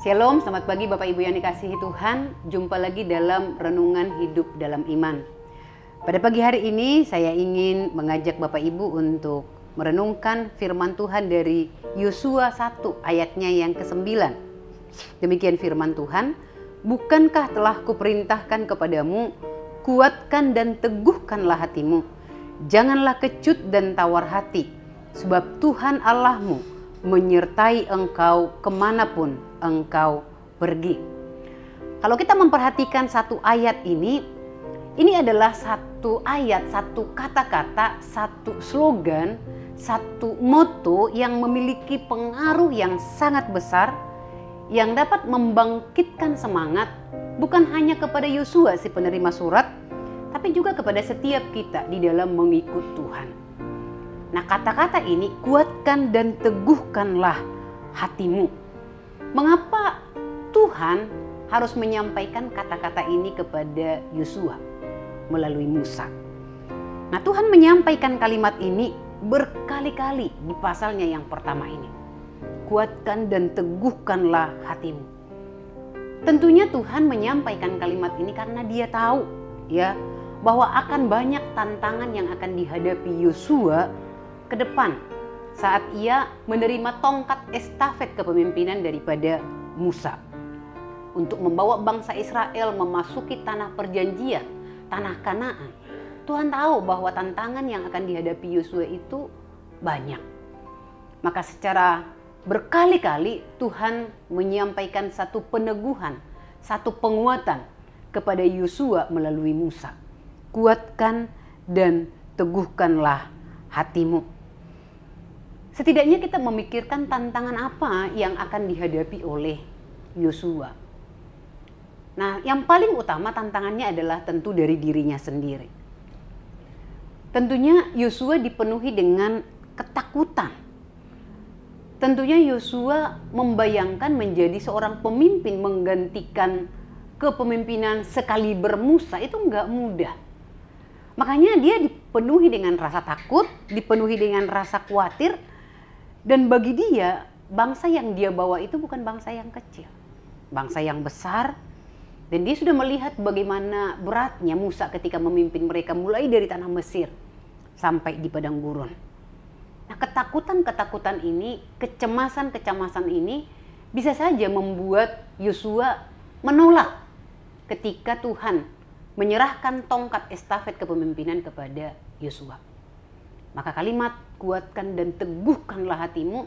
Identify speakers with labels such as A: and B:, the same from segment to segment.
A: Shalom, selamat pagi Bapak Ibu yang dikasihi Tuhan. Jumpa lagi dalam Renungan Hidup dalam Iman. Pada pagi hari ini saya ingin mengajak Bapak Ibu untuk merenungkan firman Tuhan dari Yosua 1 ayatnya yang ke-9. Demikian firman Tuhan, "Bukankah telah kuperintahkan kepadamu, kuatkan dan teguhkanlah hatimu. Janganlah kecut dan tawar hati, sebab Tuhan Allahmu menyertai engkau kemanapun engkau pergi." Kalau kita memperhatikan satu ayat ini adalah satu ayat, satu kata-kata, satu slogan, satu moto yang memiliki pengaruh yang sangat besar, yang dapat membangkitkan semangat bukan hanya kepada Yosua si penerima surat, tapi juga kepada setiap kita di dalam mengikut Tuhan. Nah, kata-kata ini, kuatkan dan teguhkanlah hatimu. Mengapa Tuhan harus menyampaikan kata-kata ini kepada Yosua melalui Musa? Nah, Tuhan menyampaikan kalimat ini berkali-kali di pasalnya yang pertama ini. Kuatkan dan teguhkanlah hatimu. Tentunya Tuhan menyampaikan kalimat ini karena Dia tahu ya bahwa akan banyak tantangan yang akan dihadapi Yosua ke depan saat ia menerima tongkat estafet kepemimpinan daripada Musa untuk membawa bangsa Israel memasuki tanah perjanjian, tanah Kanaan. Tuhan tahu bahwa tantangan yang akan dihadapi Yosua itu banyak. Maka secara berkali-kali Tuhan menyampaikan satu peneguhan, satu penguatan kepada Yosua melalui Musa. Kuatkan dan teguhkanlah hatimu. Setidaknya kita memikirkan tantangan apa yang akan dihadapi oleh Yosua. Nah, yang paling utama tantangannya adalah tentu dari dirinya sendiri. Tentunya Yosua dipenuhi dengan ketakutan. Tentunya Yosua membayangkan menjadi seorang pemimpin menggantikan kepemimpinan sekaliber Musa itu enggak mudah. Makanya dia dipenuhi dengan rasa takut, dipenuhi dengan rasa khawatir. Dan bagi dia, bangsa yang dia bawa itu bukan bangsa yang kecil. Bangsa yang besar. Dan dia sudah melihat bagaimana beratnya Musa ketika memimpin mereka mulai dari tanah Mesir sampai di padang gurun. Nah, ketakutan-ketakutan ini, kecemasan-kecemasan ini bisa saja membuat Yosua menolak ketika Tuhan menyerahkan tongkat estafet kepemimpinan kepada Yosua. Maka kalimat kuatkan dan teguhkanlah hatimu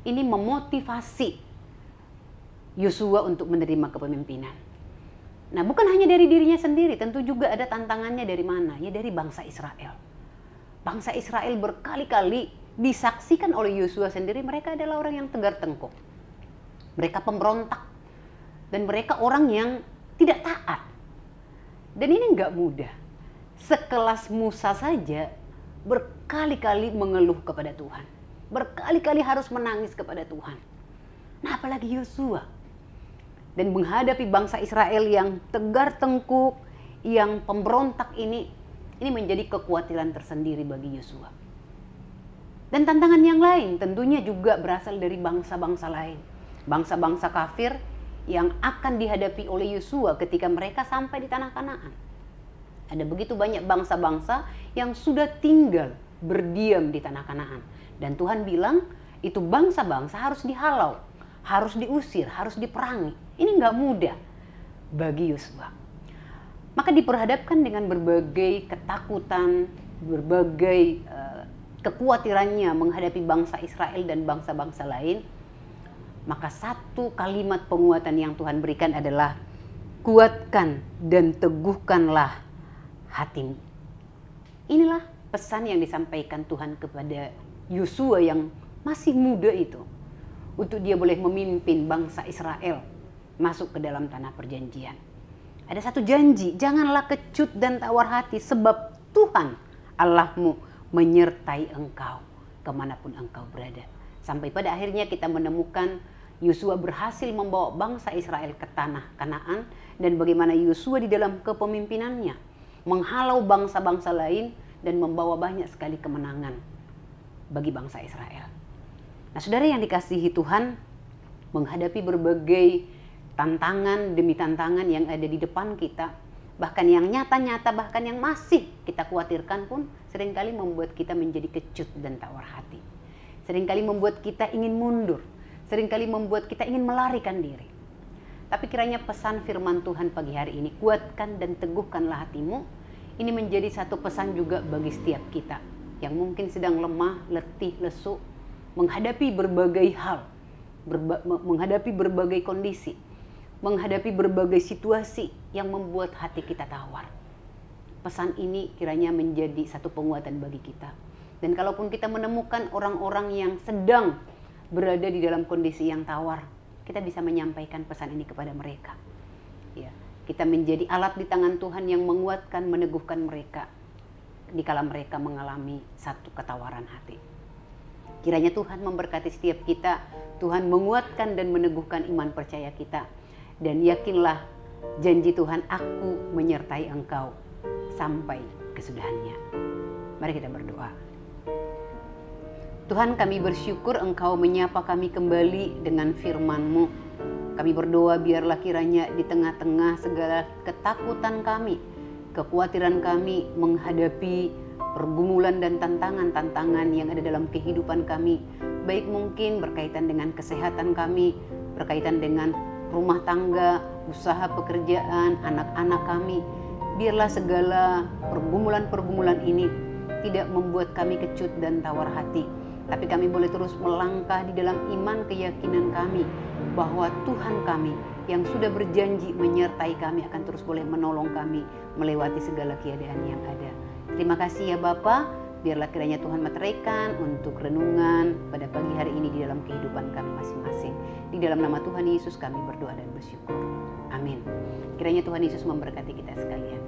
A: ini memotivasi Yosua untuk menerima kepemimpinan. Nah, bukan hanya dari dirinya sendiri, tentu juga ada tantangannya dari mana? Ya dari bangsa Israel. Bangsa Israel berkali-kali disaksikan oleh Yosua sendiri, mereka adalah orang yang tegar tengkuk. Mereka pemberontak dan mereka orang yang tidak taat. Dan ini enggak mudah. Sekelas Musa saja berkali-kali mengeluh kepada Tuhan. Berkali-kali harus menangis kepada Tuhan. Nah, apalagi Yosua. Dan menghadapi bangsa Israel yang tegar tengkuk, yang pemberontak ini menjadi kekhawatiran tersendiri bagi Yosua. Dan tantangan yang lain tentunya juga berasal dari bangsa-bangsa lain. Bangsa-bangsa kafir yang akan dihadapi oleh Yosua ketika mereka sampai di tanah Kanaan. Ada begitu banyak bangsa-bangsa yang sudah tinggal berdiam di tanah Kanaan. Dan Tuhan bilang itu bangsa-bangsa harus dihalau, harus diusir, harus diperangi. Ini nggak mudah bagi Yosua. Maka diperhadapkan dengan berbagai ketakutan, berbagai kekhawatirannya menghadapi bangsa Israel dan bangsa-bangsa lain. Maka satu kalimat penguatan yang Tuhan berikan adalah kuatkan dan teguhkanlah hatimu. Inilah pesan yang disampaikan Tuhan kepada Yosua yang masih muda itu. Untuk dia boleh memimpin bangsa Israel masuk ke dalam tanah perjanjian. Ada satu janji, janganlah kecut dan tawar hati sebab Tuhan Allahmu menyertai engkau kemanapun engkau berada. Sampai pada akhirnya kita menemukan Yosua berhasil membawa bangsa Israel ke tanah Kanaan. Dan bagaimana Yosua di dalam kepemimpinannya menghalau bangsa-bangsa lain dan membawa banyak sekali kemenangan bagi bangsa Israel. Nah, saudara yang dikasihi Tuhan, menghadapi berbagai tantangan demi tantangan yang ada di depan kita, bahkan yang nyata-nyata, bahkan yang masih kita khawatirkan pun seringkali membuat kita menjadi kecut dan tawar hati. Seringkali membuat kita ingin mundur, seringkali membuat kita ingin melarikan diri. Tapi kiranya pesan firman Tuhan pagi hari ini, kuatkan dan teguhkanlah hatimu. Ini menjadi satu pesan juga bagi setiap kita yang mungkin sedang lemah, letih, lesu, menghadapi berbagai hal, menghadapi berbagai kondisi, menghadapi berbagai situasi yang membuat hati kita tawar. Pesan ini kiranya menjadi satu penguatan bagi kita. Dan kalaupun kita menemukan orang-orang yang sedang berada di dalam kondisi yang tawar, kita bisa menyampaikan pesan ini kepada mereka. Ya, kita menjadi alat di tangan Tuhan yang menguatkan, meneguhkan mereka dikala mereka mengalami satu ketawaran hati. Kiranya Tuhan memberkati setiap kita, Tuhan menguatkan dan meneguhkan iman percaya kita. Dan yakinlah janji Tuhan, aku menyertai engkau sampai kesudahannya. Mari kita berdoa. Tuhan, kami bersyukur engkau menyapa kami kembali dengan firman-Mu. Kami berdoa biarlah kiranya di tengah-tengah segala ketakutan kami, kekhawatiran kami menghadapi pergumulan dan tantangan-tantangan yang ada dalam kehidupan kami, baik mungkin berkaitan dengan kesehatan kami, berkaitan dengan rumah tangga, usaha pekerjaan, anak-anak kami. Biarlah segala pergumulan-pergumulan ini tidak membuat kami kecut dan tawar hati, tapi kami boleh terus melangkah di dalam iman keyakinan kami bahwa Tuhan kami yang sudah berjanji menyertai kami akan terus boleh menolong kami melewati segala keadaan yang ada. Terima kasih ya Bapa. Biarlah kiranya Tuhan meteraikan untuk renungan pada pagi hari ini di dalam kehidupan kami masing-masing. Di dalam nama Tuhan Yesus kami berdoa dan bersyukur. Amin. Kiranya Tuhan Yesus memberkati kita sekalian.